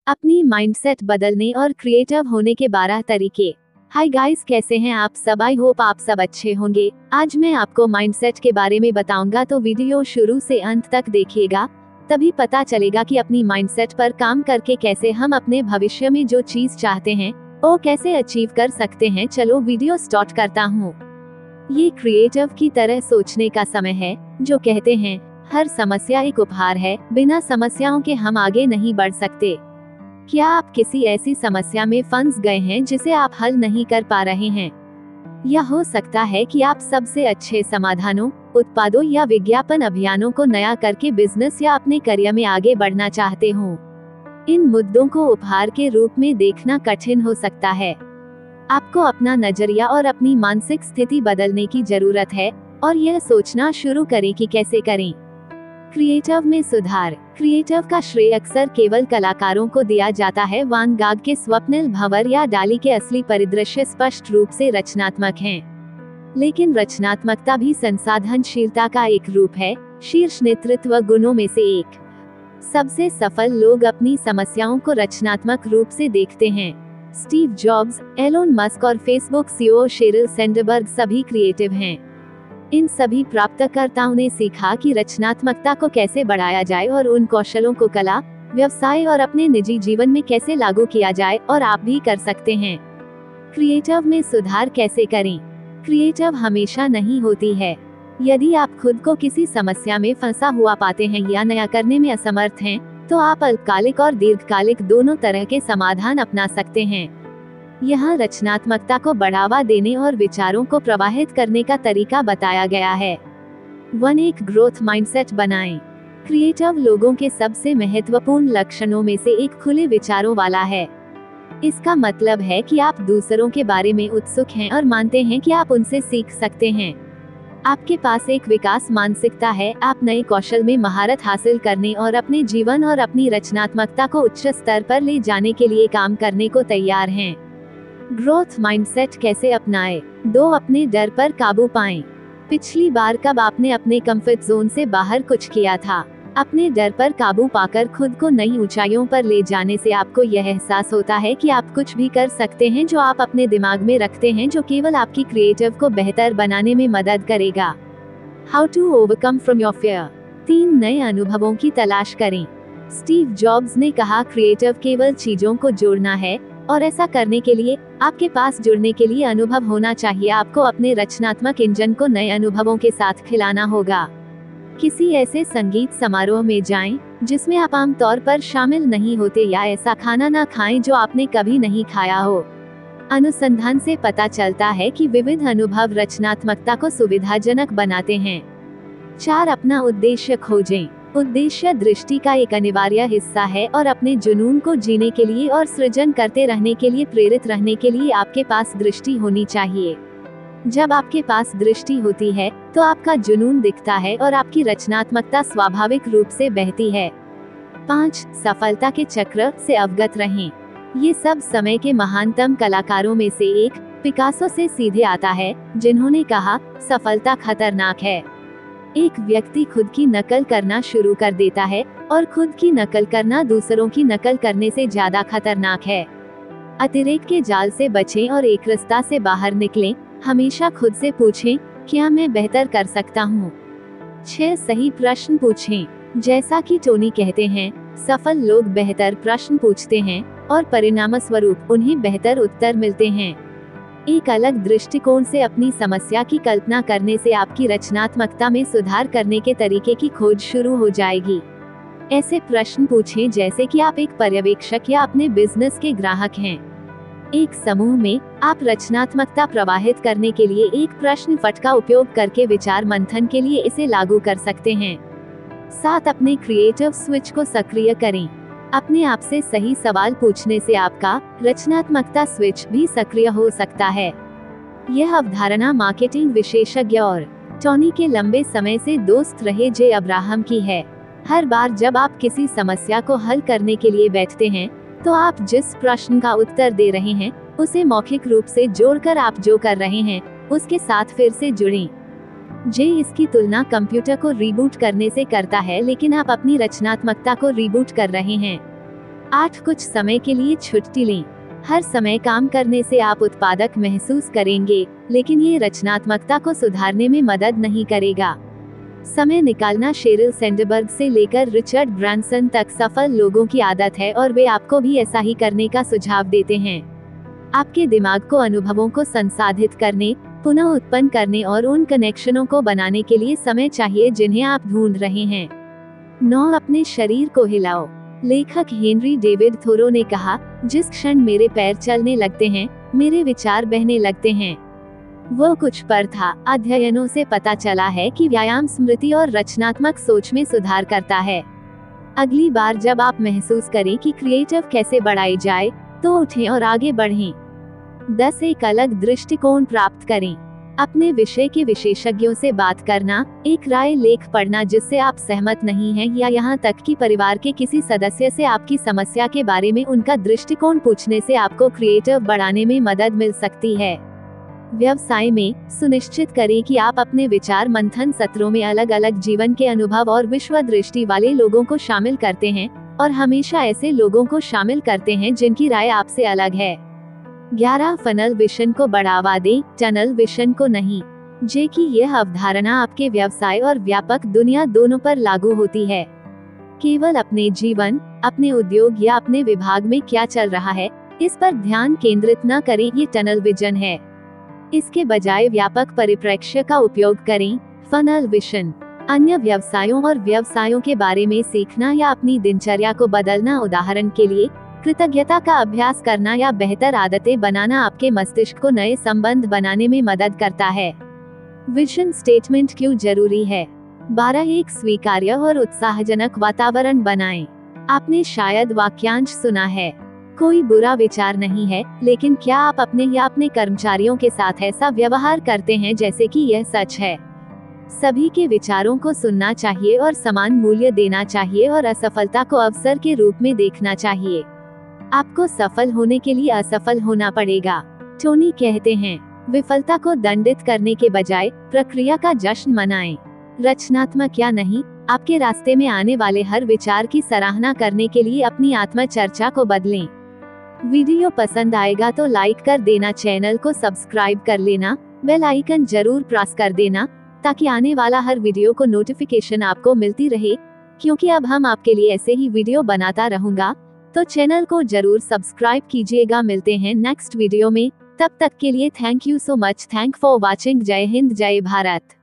अपनी माइंडसेट बदलने और क्रिएटिव होने के 12 तरीके। हाय गाइस, कैसे हैं आप सब? आई होप आप सब अच्छे होंगे। आज मैं आपको माइंडसेट के बारे में बताऊंगा, तो वीडियो शुरू से अंत तक देखिएगा, तभी पता चलेगा कि अपनी माइंडसेट पर काम करके कैसे हम अपने भविष्य में जो चीज चाहते हैं वो कैसे अचीव कर सकते हैं। चलो वीडियो स्टार्ट करता हूँ। ये क्रिएटिव की तरह सोचने का समय है, जो कहते हैं हर समस्या एक उपहार है, बिना समस्याओं के हम आगे नहीं बढ़ सकते। क्या आप किसी ऐसी समस्या में फंस गए हैं जिसे आप हल नहीं कर पा रहे हैं? या हो सकता है कि आप सबसे अच्छे समाधानों, उत्पादों या विज्ञापन अभियानों को नया करके बिजनेस या अपने करियर में आगे बढ़ना चाहते हो। इन मुद्दों को उपहार के रूप में देखना कठिन हो सकता है। आपको अपना नजरिया और अपनी मानसिक स्थिति बदलने की जरूरत है और यह सोचना शुरू करें कि कैसे करें। क्रिएटिव में सुधार। क्रिएटिव का श्रेय अक्सर केवल कलाकारों को दिया जाता है। वान गाग के स्वप्निल भंवर या डाली के असली परिदृश्य स्पष्ट रूप से रचनात्मक हैं। लेकिन रचनात्मकता भी संसाधनशीलता का एक रूप है, शीर्ष नेतृत्व गुणों में से एक। सबसे सफल लोग अपनी समस्याओं को रचनात्मक रूप से देखते हैं। स्टीव जॉब्स, एलोन मस्क और फेसबुक सीईओ शेरिल सैंडबर्ग सभी क्रिएटिव हैं। इन सभी प्राप्तकर्ताओं ने सीखा कि रचनात्मकता को कैसे बढ़ाया जाए और उन कौशलों को कला, व्यवसाय और अपने निजी जीवन में कैसे लागू किया जाए, और आप भी कर सकते हैं। क्रिएटिव में सुधार कैसे करें? क्रिएटिव हमेशा नहीं होती है। यदि आप खुद को किसी समस्या में फंसा हुआ पाते हैं या नया करने में असमर्थ हैं, तो आप अल्पकालिक और दीर्घकालिक दोनों तरह के समाधान अपना सकते हैं। यहाँ रचनात्मकता को बढ़ावा देने और विचारों को प्रवाहित करने का तरीका बताया गया है। 1. एक ग्रोथ माइंडसेट बनाएं। क्रिएटिव लोगों के सबसे महत्वपूर्ण लक्षणों में से एक खुले विचारों वाला है। इसका मतलब है कि आप दूसरों के बारे में उत्सुक हैं और मानते हैं कि आप उनसे सीख सकते हैं। आपके पास एक विकास मानसिकता है। आप नए कौशल में महारत हासिल करने और अपने जीवन और अपनी रचनात्मकता को उच्च स्तर पर ले जाने के लिए काम करने को तैयार हैं। ग्रोथ माइंडसेट कैसे अपनाएं? 2. अपने डर पर काबू पाएं। पिछली बार कब आपने अपने कंफर्ट जोन से बाहर कुछ किया था? अपने डर पर काबू पाकर खुद को नई ऊंचाइयों पर ले जाने से आपको यह एहसास होता है कि आप कुछ भी कर सकते हैं जो आप अपने दिमाग में रखते हैं, जो केवल आपकी क्रिएटिव को बेहतर बनाने में मदद करेगा। How to overcome from your fear. 3. नए अनुभवों की तलाश करें। स्टीव जॉब्स ने कहा, क्रिएटिव केवल चीजों को जोड़ना है, और ऐसा करने के लिए आपके पास जुड़ने के लिए अनुभव होना चाहिए। आपको अपने रचनात्मक इंजन को नए अनुभवों के साथ खिलाना होगा। किसी ऐसे संगीत समारोह में जाएं, जिसमें आप आम तौर पर शामिल नहीं होते, या ऐसा खाना ना खाएं जो आपने कभी नहीं खाया हो। अनुसंधान से पता चलता है कि विविध अनुभव रचनात्मकता को सुविधाजनक बनाते हैं। 4. अपना उद्देश्य खोजें। उद्देश्य दृष्टि का एक अनिवार्य हिस्सा है, और अपने जुनून को जीने के लिए और सृजन करते रहने के लिए प्रेरित रहने के लिए आपके पास दृष्टि होनी चाहिए। जब आपके पास दृष्टि होती है, तो आपका जुनून दिखता है और आपकी रचनात्मकता स्वाभाविक रूप से बहती है। 5. सफलता के चक्र से अवगत रहें। ये सब समय के महानतम कलाकारों में से एक पिकासो से सीधे आता है, जिन्होंने कहा, सफलता खतरनाक है। एक व्यक्ति खुद की नकल करना शुरू कर देता है, और खुद की नकल करना दूसरों की नकल करने से ज्यादा खतरनाक है। अतिरेक के जाल से बचें और एक रास्ता से बाहर निकलें। हमेशा खुद से पूछें, क्या मैं बेहतर कर सकता हूँ? 6. सही प्रश्न पूछें। जैसा कि टोनी कहते हैं, सफल लोग बेहतर प्रश्न पूछते हैं, और परिणामस्वरूप उन्हें बेहतर उत्तर मिलते हैं। एक अलग दृष्टिकोण से अपनी समस्या की कल्पना करने से आपकी रचनात्मकता में सुधार करने के तरीके की खोज शुरू हो जाएगी। ऐसे प्रश्न पूछें जैसे कि आप एक पर्यवेक्षक या अपने बिजनेस के ग्राहक हैं। एक समूह में आप रचनात्मकता प्रवाहित करने के लिए एक प्रश्न पट का उपयोग करके विचार मंथन के लिए इसे लागू कर सकते हैं। 7. अपने क्रिएटिव स्विच को सक्रिय करें। अपने आप से सही सवाल पूछने से आपका रचनात्मकता स्विच भी सक्रिय हो सकता है। यह अवधारणा मार्केटिंग विशेषज्ञ और टोनी के लंबे समय से दोस्त रहे जे अब्राहम की है। हर बार जब आप किसी समस्या को हल करने के लिए बैठते हैं, तो आप जिस प्रश्न का उत्तर दे रहे हैं, उसे मौखिक रूप से जोड़कर आप जो कर रहे हैं, उसके साथ फिर से जुड़ें। जे इसकी तुलना कंप्यूटर को रीबूट करने से करता है, लेकिन आप अपनी रचनात्मकता को रीबूट कर रहे हैं। 8 कुछ समय के लिए छुट्टी लें। हर समय काम करने से आप उत्पादक महसूस करेंगे, लेकिन ये रचनात्मकता को सुधारने में मदद नहीं करेगा। समय निकालना शेरिल सैंडबर्ग से लेकर रिचर्ड ब्रांसन तक सफल लोगों की आदत है और वे आपको भी ऐसा ही करने का सुझाव देते हैं। आपके दिमाग को अनुभवों को संसाधित करने, पुनः उत्पन्न करने और उन कनेक्शनों को बनाने के लिए समय चाहिए जिन्हें आप ढूंढ रहे हैं। 9 अपने शरीर को हिलाओ। लेखक हेनरी डेविड थोरो ने कहा, जिस क्षण मेरे पैर चलने लगते हैं, मेरे विचार बहने लगते हैं। वो कुछ पर था। अध्ययनों से पता चला है कि व्यायाम स्मृति और रचनात्मक सोच में सुधार करता है। अगली बार जब आप महसूस करें कि क्रिएटिव कैसे बढ़ाई जाए, तो उठें और आगे बढ़ें। 10 एक अलग दृष्टिकोण प्राप्त करें। अपने विषय के विशेषज्ञों से बात करना, एक राय लेख पढ़ना जिससे आप सहमत नहीं हैं, या यहाँ तक कि परिवार के किसी सदस्य से आपकी समस्या के बारे में उनका दृष्टिकोण पूछने से आपको क्रिएटिव बढ़ाने में मदद मिल सकती है। व्यवसाय में सुनिश्चित करें कि आप अपने विचार मंथन सत्रों में अलग अलग जीवन के अनुभव और विश्व दृष्टि वाले लोगों को शामिल करते हैं, और हमेशा ऐसे लोगों को शामिल करते हैं जिनकी राय आपसे अलग है। 11 फनल विजन को बढ़ावा दें, टनल विजन को नहीं। जे कि यह अवधारणा आपके व्यवसाय और व्यापक दुनिया दोनों पर लागू होती है। केवल अपने जीवन, अपने उद्योग या अपने विभाग में क्या चल रहा है, इस पर ध्यान केंद्रित न करें, ये टनल विजन है। इसके बजाय व्यापक परिप्रेक्ष्य का उपयोग करें, फनल विजन। अन्य व्यवसायों और व्यवसायों के बारे में सीखना या अपनी दिनचर्या को बदलना, उदाहरण के लिए कृतज्ञता का अभ्यास करना या बेहतर आदतें बनाना आपके मस्तिष्क को नए संबंध बनाने में मदद करता है। विजन स्टेटमेंट क्यों जरूरी है? 12 एक स्वीकार्य और उत्साहजनक वातावरण बनाएं। आपने शायद वाक्यांश सुना है, कोई बुरा विचार नहीं है, लेकिन क्या आप अपने या अपने कर्मचारियों के साथ ऐसा व्यवहार करते हैं जैसे कि यह सच है? सभी के विचारों को सुनना चाहिए और समान मूल्य देना चाहिए और असफलता को अवसर के रूप में देखना चाहिए। आपको सफल होने के लिए असफल होना पड़ेगा। टोनी कहते हैं, विफलता को दंडित करने के बजाय प्रक्रिया का जश्न मनाएं। रचनात्मक या नहीं, आपके रास्ते में आने वाले हर विचार की सराहना करने के लिए अपनी आत्मचर्चा को बदलें। वीडियो पसंद आएगा तो लाइक कर देना, चैनल को सब्सक्राइब कर लेना, बेल आइकन जरूर प्रेस कर देना, ताकि आने वाला हर वीडियो को नोटिफिकेशन आपको मिलती रहे, क्योंकि अब हम आपके लिए ऐसे ही वीडियो बनाता रहूंगा। तो चैनल को जरूर सब्सक्राइब कीजिएगा। मिलते हैं नेक्स्ट वीडियो में, तब तक के लिए thank you so much. Thank for watching. जय हिंद, जय भारत।